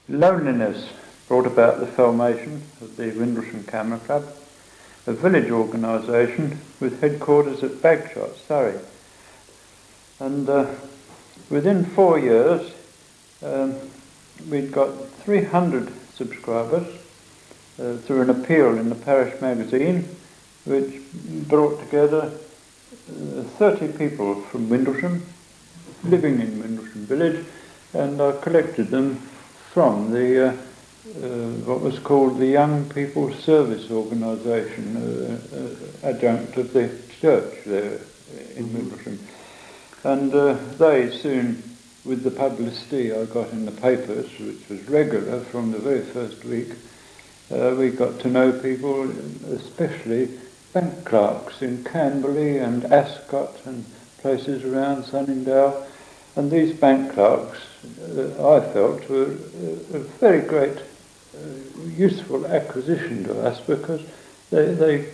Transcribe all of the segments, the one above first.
Loneliness brought about the formation of the Windlesham Camera Club, a village organisation with headquarters at Bagshot, Surrey. And within 4 years, we'd got 300 subscribers through an appeal in the parish magazine, which brought together 30 people from Windlesham, living in Windlesham village, and I collected them from the what was called the Young People's Service Organisation, adjunct of the church there in Windlesham. And they soon, with the publicity I got in the papers, which was regular from the very first week, we got to know people, especially bank clerks in Camberley and Ascot and places around Sunningdale. And these bank clerks, I felt, were a very great useful acquisition to us, because they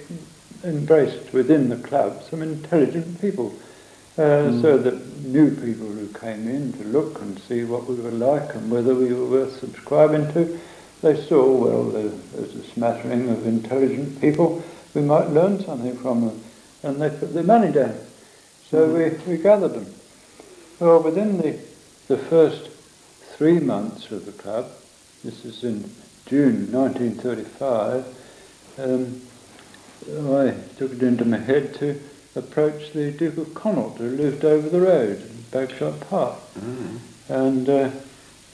embraced within the club some intelligent people, so that new people who came in to look and see what we were like and whether we were worth subscribing to, they saw, well, there's a smattering of intelligent people, we might learn something from them, and they put their money down. So we gathered them. Well, within the first 3 months of the club, this is in June 1935, I took it into my head to approach the Duke of Connaught, who lived over the road in Bagshot Park, and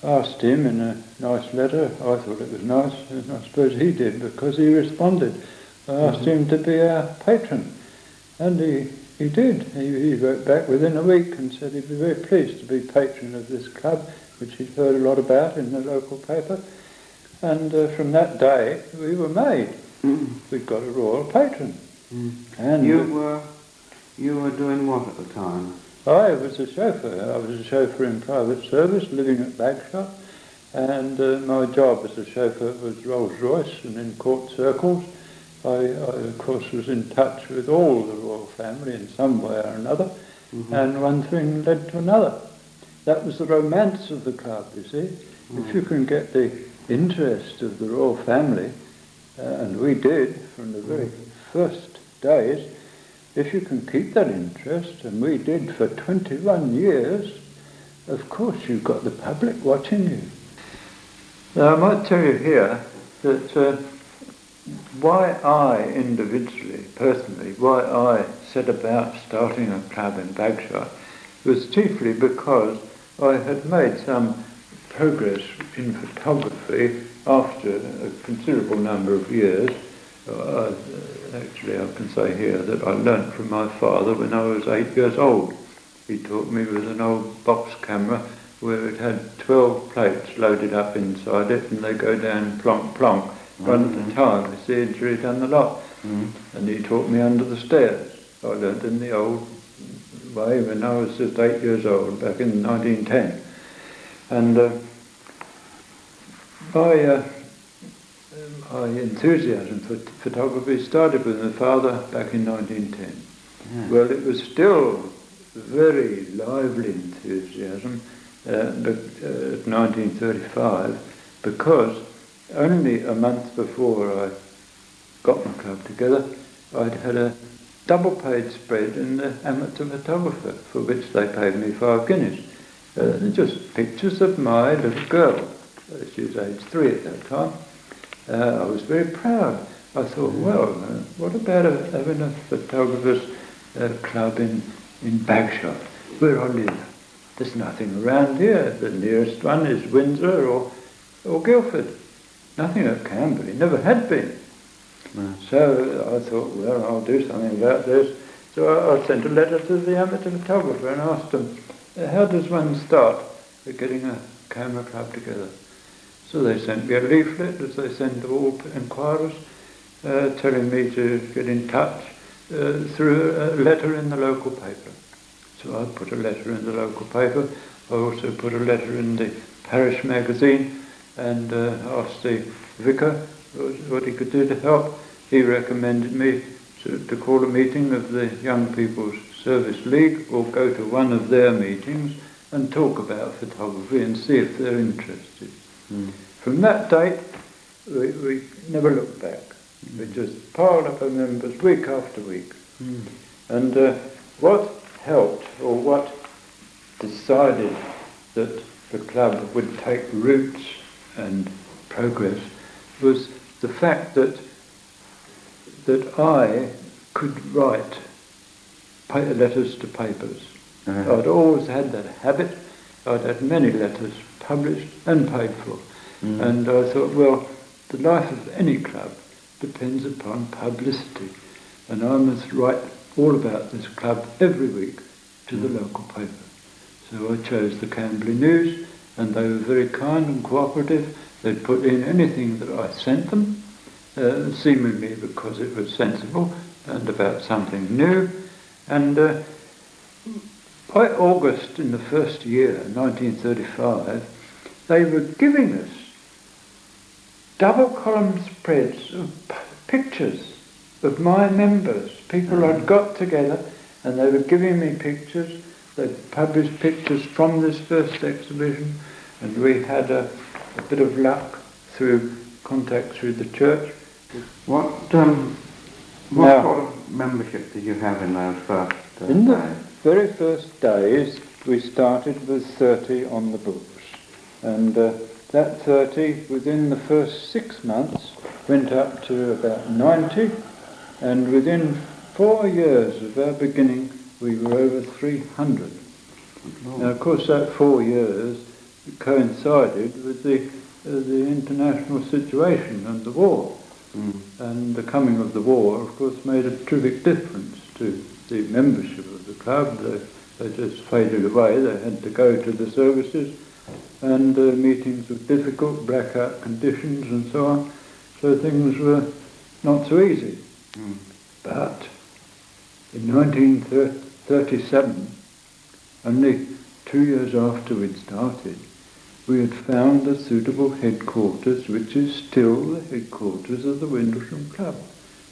asked him in a nice letter. I thought it was nice, and I suppose he did, because he responded. I asked him to be our patron, and he did. He wrote back within a week and said he'd be very pleased to be patron of this club, which he'd heard a lot about in the local paper. And from that day, we were made. We got a royal patron. And you were doing what at the time? I was a chauffeur. I was a chauffeur in private service, living at Bagshot, and my job as a chauffeur was Rolls-Royce and in court circles. I, of course, was in touch with all the royal family in some way or another, and one thing led to another. That was the romance of the club, you see. If you can get the interest of the royal family, and we did from the very first days, if you can keep that interest, and we did for 21 years, of course you've got the public watching you. Now, I might tell you here that why I individually, personally, why I set about starting a club in Bagshot was chiefly because I had made some progress in photography after a considerable number of years. Actually, I can say here that I learnt from my father when I was 8 years old. He taught me with an old box camera where it had 12 plates loaded up inside it, and they go down plonk plonk, one at a time. You see, until he'd done the lot. And he taught me under the stairs. I learnt in the old way when I was just 8 years old, back in 1910. And my enthusiasm for photography started with my father back in 1910. Well, it was still very lively enthusiasm at 1935, because only a month before I got my club together, I'd had a double-paid spread in the Amateur Photographer, for which they paid me 5 guineas. Just pictures of my little girl. She was age 3 at that time. I was very proud. I thought, well, what about having a photographers club in Bagshot, where I live? There's nothing around here. The nearest one is Windsor or Guildford. Nothing at Camberley, never had been. So I thought, well, I'll do something about this. So I sent a letter to the amateur photographer and asked him, how does one start getting a camera club together? So they sent me a leaflet, as they send to all inquirers, telling me to get in touch through a letter in the local paper. So I put a letter in the local paper. I also put a letter in the parish magazine and asked the vicar what he could do to help. He recommended me to call a meeting of the Young People's Service League, or go to one of their meetings and talk about photography and see if they're interested. From that date, we never looked back. We just piled up our members week after week. And what helped, or what decided that the club would take roots and progress, was the fact that I could write letters to papers. I'd always had that habit. I'd had many letters published and paid for. And I thought, well, the life of any club depends upon publicity. And I must write all about this club every week to the local paper. So I chose the Camberley News, and they were very kind and cooperative. They'd put in anything that I sent them, seemingly because it was sensible and about something new. And by August in the first year, 1935, they were giving us double column spreads of pictures of my members, people I'd got together, and they were giving me pictures. They published pictures from this first exhibition, and we had a bit of luck through contact through the church. What sort of membership did you have in those first in the very first days, we started with 30 on the books, and that 30, within the first 6 months, went up to about 90, and within 4 years of our beginning, we were over 300. Now, of course, that 4 years coincided with the international situation and the war. And the coming of the war, of course, made a terrific difference to the membership of the club. They just faded away. They had to go to the services, and meetings were difficult, blackout conditions and so on. So things were not so easy. But in 1937, only 2 years after we'd started, we had found a suitable headquarters, which is still the headquarters of the Windlesham Club,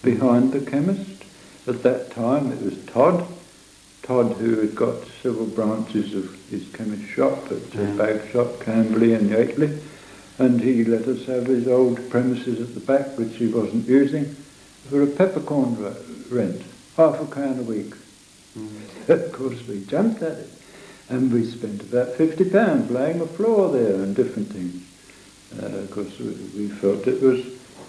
behind the chemist. At that time it was Todd, who had got several branches of his chemist shop at Bagshot, Camberley and Yateley, and he let us have his old premises at the back, which he wasn't using, for a peppercorn rent, £0.50 a week. Of course we jumped at it, and we spent about £50 laying a floor there and different things. Of course we felt it was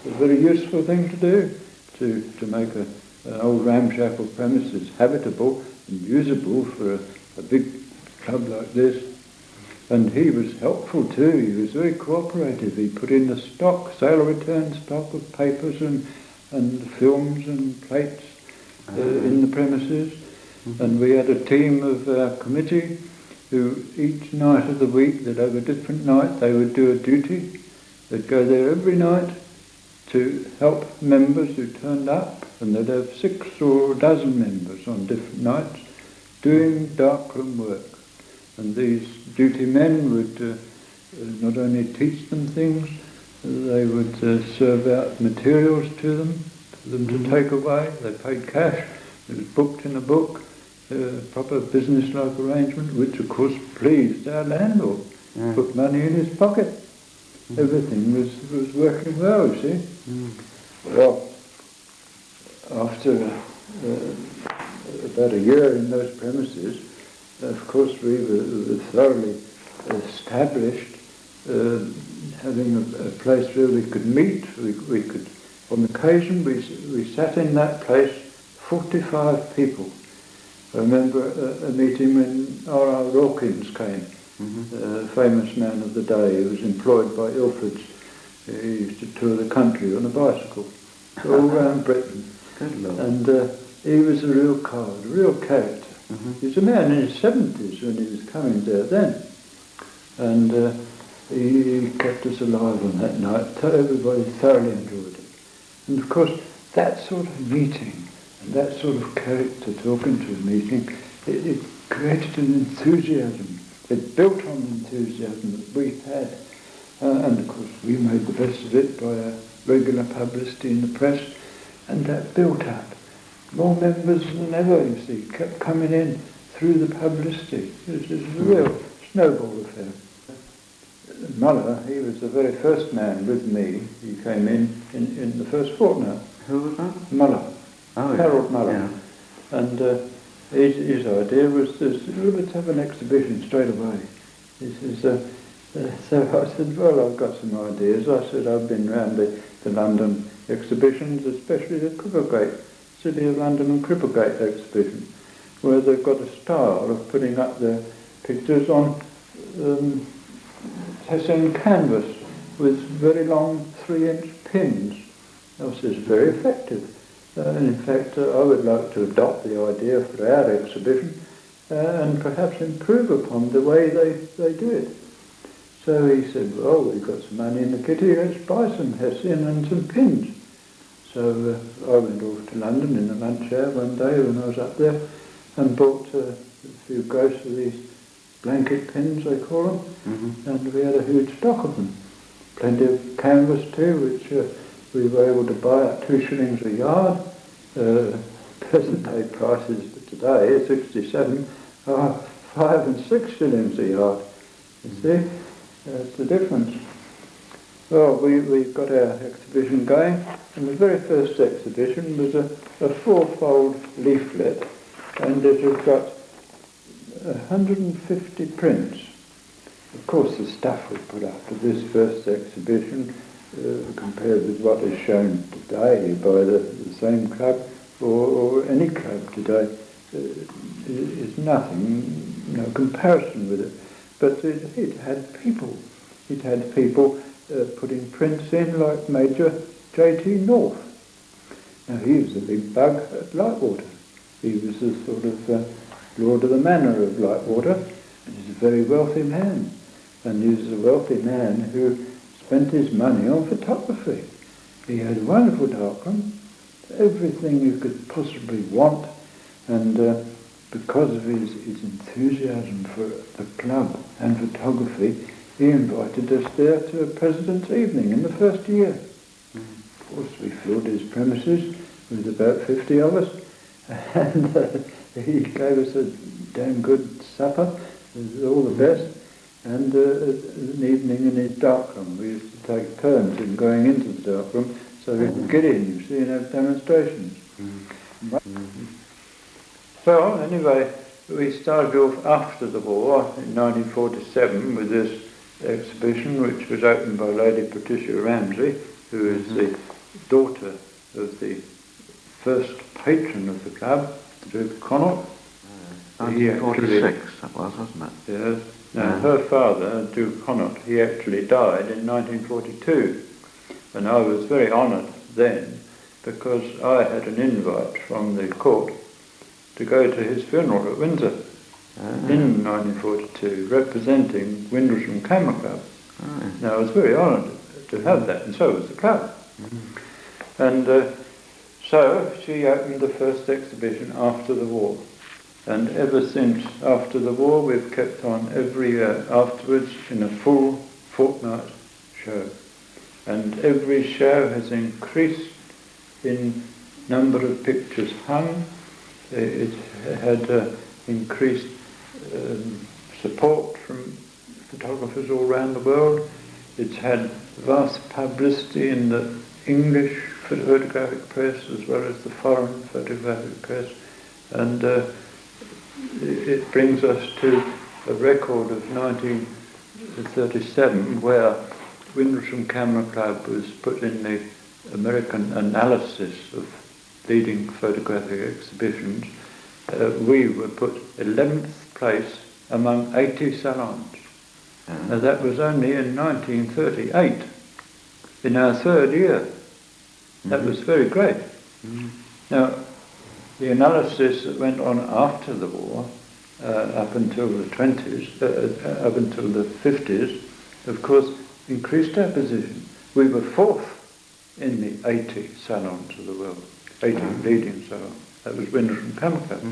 a very useful thing to do, to make an old ramshackle premises habitable and usable for a big club like this. And he was helpful too. He was very cooperative. He put in the stock, sale return stock of papers and films and plates in the premises. And we had a team of our committee who each night of the week, they'd have a different night, they would do a duty. They'd go there every night to help members who turned up, and they'd have 6 or a dozen members on different nights doing darkroom work. And these duty men would not only teach them things, they would serve out materials to them for them to take away. They paid cash. It was booked in a book, proper business-like arrangement, which of course pleased our landlord. Put money in his pocket. Everything was working well, you see. Well, after about a year in those premises, of course we were thoroughly established, having a place where we could meet. We could, on occasion, we sat in that place 45 people. I remember a meeting when R.R. Rawkins came, a famous man of the day who was employed by Ilford's. He used to tour the country on a bicycle, all around Britain. And he was a real card, a real character. He was a man in his 70s when he was coming there then. And he kept us alive on that night. Everybody thoroughly enjoyed it. And of course, that sort of meeting, and that sort of character talking to a meeting, it created an enthusiasm. It built on the enthusiasm that we had. And of course, we made the best of it by our regular publicity in the press, and that built up. More members than ever, you see, kept coming in through the publicity. It was a real snowball affair. Muller, he was the very first man with me. He came in the first fortnight. Who was that? Muller. Oh, Harold Muller. Yeah. And his idea was this, let's have an exhibition straight away. He says, so I said, well, I've got some ideas. I said, I've been round the London exhibitions, especially the Cripplegate, City of London and Cripplegate exhibition, where they've got a style of putting up their pictures on Hessian canvas with very long 3-inch pins. That was very effective. And in fact, I would like to adopt the idea for our exhibition and perhaps improve upon the way they do it. So he said, well, we've got some money in the kitty, let's buy some Hessian and some pins. So I went off to London in the lunch hour one day when I was up there and bought a few gross of these blanket pins, they call them, and we had a huge stock of them. Plenty of canvas too, which we were able to buy at 2 shillings a yard. Present day prices today, 67, are 5 and 6 shillings a yard. You see, that's the difference. Well, we got our exhibition going, and the very first exhibition was a 4-fold leaflet, and it had got 150 prints. Of course, the stuff we put up for this first exhibition, compared with what is shown today by the same club or any club today, is nothing, no comparison with it. But it had people. It had people putting prints in like Major J.T. North. Now, he was a big bug at Lightwater. He was the sort of Lord of the Manor of Lightwater. He's a very wealthy man. And he was a wealthy man who spent his money on photography. He had a wonderful darkroom, everything you could possibly want, and because of his enthusiasm for the club and photography, he invited us there to a President's Evening in the first year. Of course, we filled his premises with about 50 of us, and he gave us a damn good supper, with all the best, and an evening in his darkroom. We used to take turns in going into the darkroom so we could get in, you see, and have demonstrations. Well, anyway, we started off after the war in 1947 with this exhibition, which was opened by Lady Patricia Ramsay, who is the daughter of the first patron of the club, the Duke of Connaught. 1946 that was, wasn't it? Yes. Now, her father, Duke of Connaught, he actually died in 1942, and I was very honoured then because I had an invite from the court to go to his funeral at Windsor in 1942, representing Windlesham Camera Club. Now, I was very honoured to have that, and so was the club. And so she opened the first exhibition after the war. And ever since after the war, we've kept on every year afterwards in a full fortnight show. And every show has increased in number of pictures hung. It had increased support from photographers all around the world. It's had vast publicity in the English photographic press as well as the foreign photographic press. And it brings us to a record of 1937 where Windlesham Camera Club was put in the American analysis of leading photographic exhibitions. We were put 11th place among 80 salons. Now that was only in 1938, in our third year. That was very great. Now, the analysis that went on after the war, up until the 20s, up until the 50s, of course, increased our position. We were 4th in the 80 salons of the world, 80 leading salons. That was Windlesham Camera Club.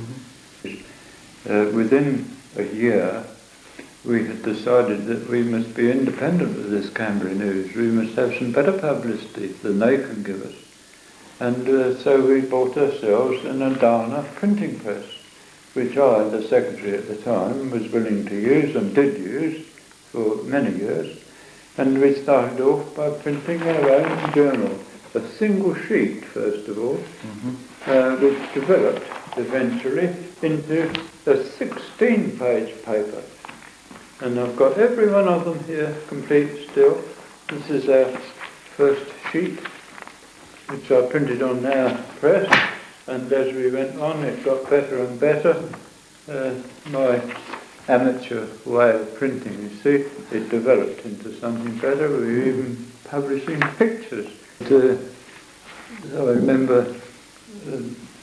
Within a year, we had decided that we must be independent of this Camberley news. We must have some better publicity than they can give us. And so we bought ourselves an Adana printing press, which I, the secretary at the time, was willing to use and did use for many years. And we started off by printing our own journal, a single sheet first of all, which developed eventually into a 16-page paper. And I've got every one of them here complete still. This is our first sheet, which I printed on our press, and as we went on it got better and better. My amateur way of printing, you see, it developed into something better. We were even publishing pictures. I remember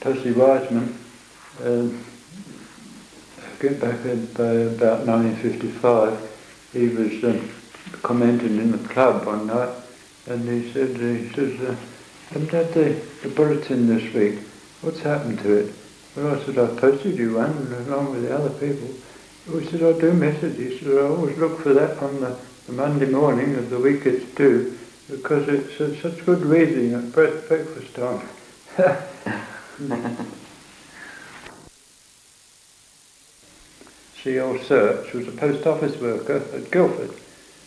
Percy Wiseman, get back about 1955, he was commenting in the club one night, and he says, haven't had the bulletin this week. What's happened to it? Well, I said, I posted you one along with the other people. He said, I do miss it. He said, I always look for that on the Monday morning of the week it's due, because it's such good reading at breakfast time. C.L. Search was a post office worker at Guildford.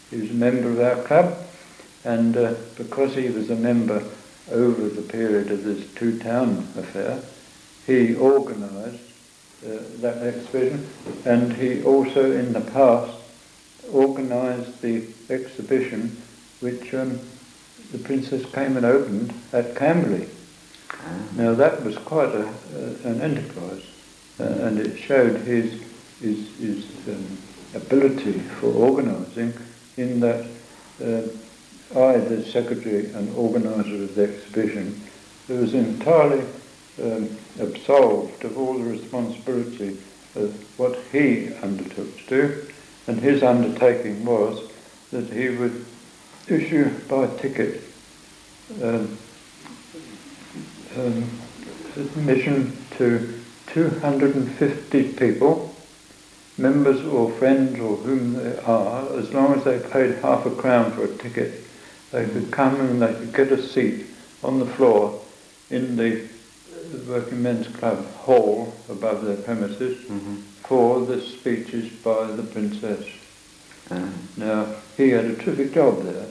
He was a member of our club, and because he was a member over the period of this two-town affair, he organised that exhibition, and he also in the past organised the exhibition which the Princess came and opened at Camberley. Now that was quite an enterprise, and it showed his ability for organising, in that I, the secretary and organiser of the exhibition, was entirely absolved of all the responsibility of what he undertook to do, and his undertaking was that he would issue by ticket admission to 250 people, members or friends or whom they are, as long as they paid £0.50 for a ticket. They could come and they could get a seat on the floor in the Working Men's Club hall above their premises for the speeches by the Princess. Now, he had a terrific job there.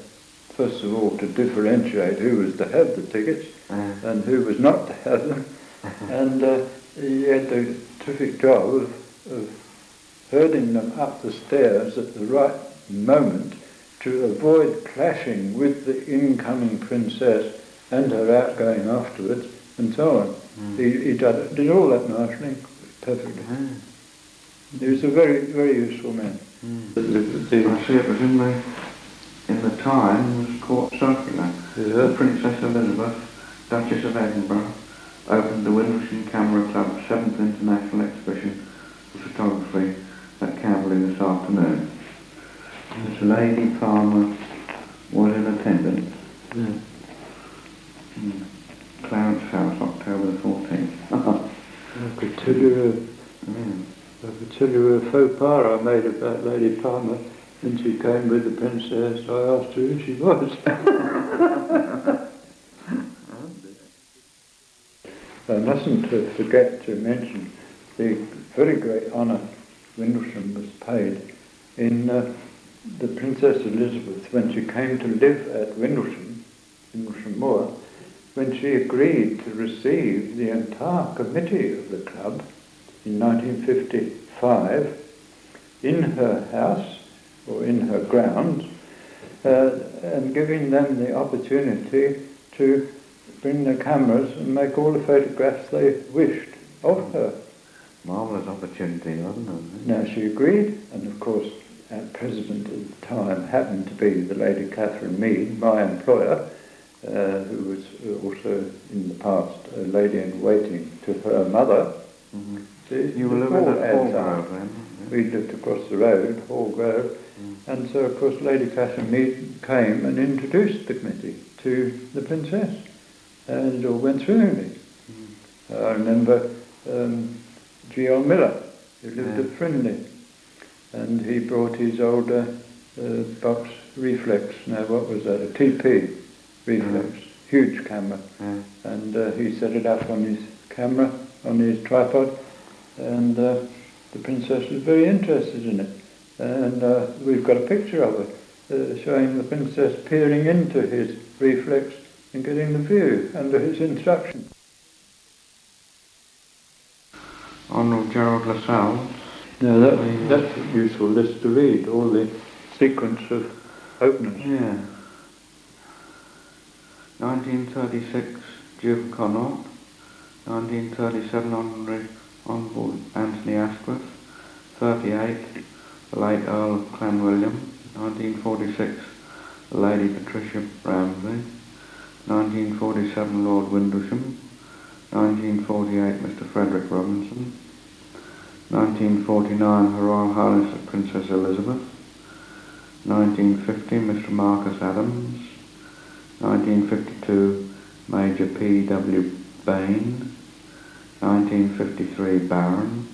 First of all, to differentiate who was to have the tickets and who was not to have them. And he had the terrific job of herding them up the stairs at the right moment to avoid clashing with the incoming princess and her outgoing afterwards, and so on. He did all that marshalling perfectly. He was a very, very useful man. I see it was in the Times Court Circular. Yeah. Princess Elizabeth, Duchess of Edinburgh, opened the Windlesham Camera Club 7th International Exhibition of Photography at Camberley this afternoon. This Lady Palmer was in attendance. Clarence House, October the 14th. I could tell you a faux pas I made about Lady Palmer. When she came with the princess, I asked her who she was. I mustn't forget to mention the very great honour Windlesham was paid in the Princess Elizabeth, when she came to live at Windlesham Moor, when she agreed to receive the entire committee of the club in 1955 in her house, or in her grounds, and giving them the opportunity to bring their cameras and make all the photographs they wished of her. Marvellous opportunity, wasn't it? Now she agreed, and of course our president at the time happened to be the Lady Catherine Mead, my employer, who was also in the past a lady-in-waiting to her mother. See, you were living at Hall Grove then? We lived across the road, Hall Grove, and so of course Lady Catherine Mead came and introduced the committee to the princess, and it all went swimmingly. I remember G.L. Miller, who lived at Frinley, and he brought his older box reflex. Now what was that? A TP reflex, huge camera, and he set it up on his camera, on his tripod, and the princess was very interested in it, and we've got a picture of it. showing the princess peering into his reflex and getting the view under his instruction. Honourable Gerald Lassalle. Now that's a useful list to read, all the sequence of openers. Yeah. 1936, Duke of Connaught. 1937, Honourable Anthony Asquith. 38, the late Earl of Clanwilliam. 1946, the Lady Patricia Ramsay. 1947, Lord Windlesham. 1948, Mr. Frederick Robinson. 1949, Her Royal Highness the Princess Elizabeth. 1950, Mr. Marcus Adams. 1952, Major P.W. Bain. 1953, Baron.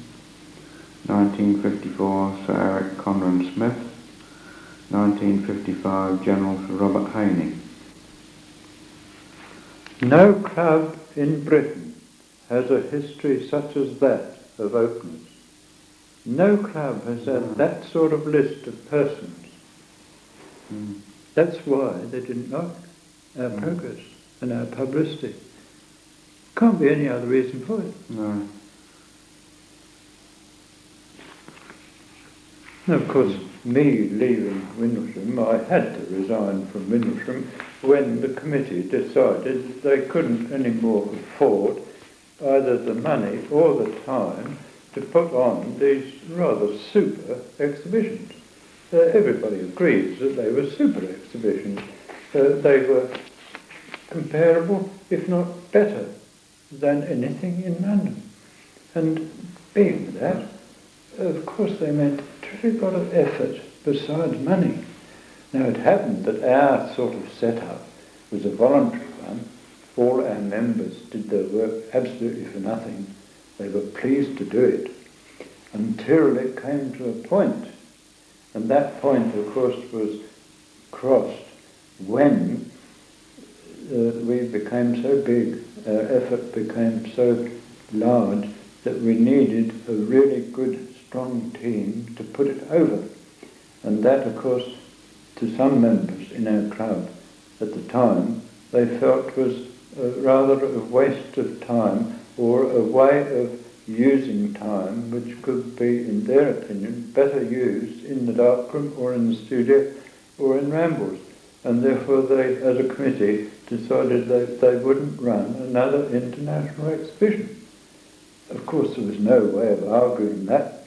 1954, Sir Eric Conran Smith. 1955, General Sir Robert Haney. No club in Britain has a history such as that of openers. No club has had that sort of list of persons. That's why they didn't like our progress and our publicity. Can't be any other reason for it. No. Now, of course, me leaving Windlesham, I had to resign from Windlesham when the committee decided that they couldn't anymore afford either the money or the time to put on these rather super exhibitions. Everybody agrees that they were super exhibitions. They were comparable, if not better, than anything in London. And being that, of course they meant a terrific lot of effort besides money. Now it happened that our sort of setup was a voluntary one. All our members did their work absolutely for nothing. They were pleased to do it until it came to a point. And that point, of course, was crossed when we became so big, our effort became so large that we needed a really good, strong team to put it over. And that, of course, to some members in our club at the time, they felt was rather a waste of time or a way of using time which could be, in their opinion, better used in the darkroom or in the studio or in rambles. And therefore they, as a committee, decided that they wouldn't run another international exhibition. Of course, there was no way of arguing that.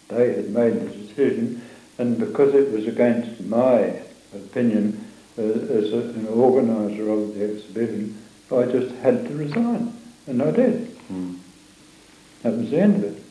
They had made the decision, and because it was against my opinion as an organiser of the exhibition, I just had to resign, and I did. That was the end of it.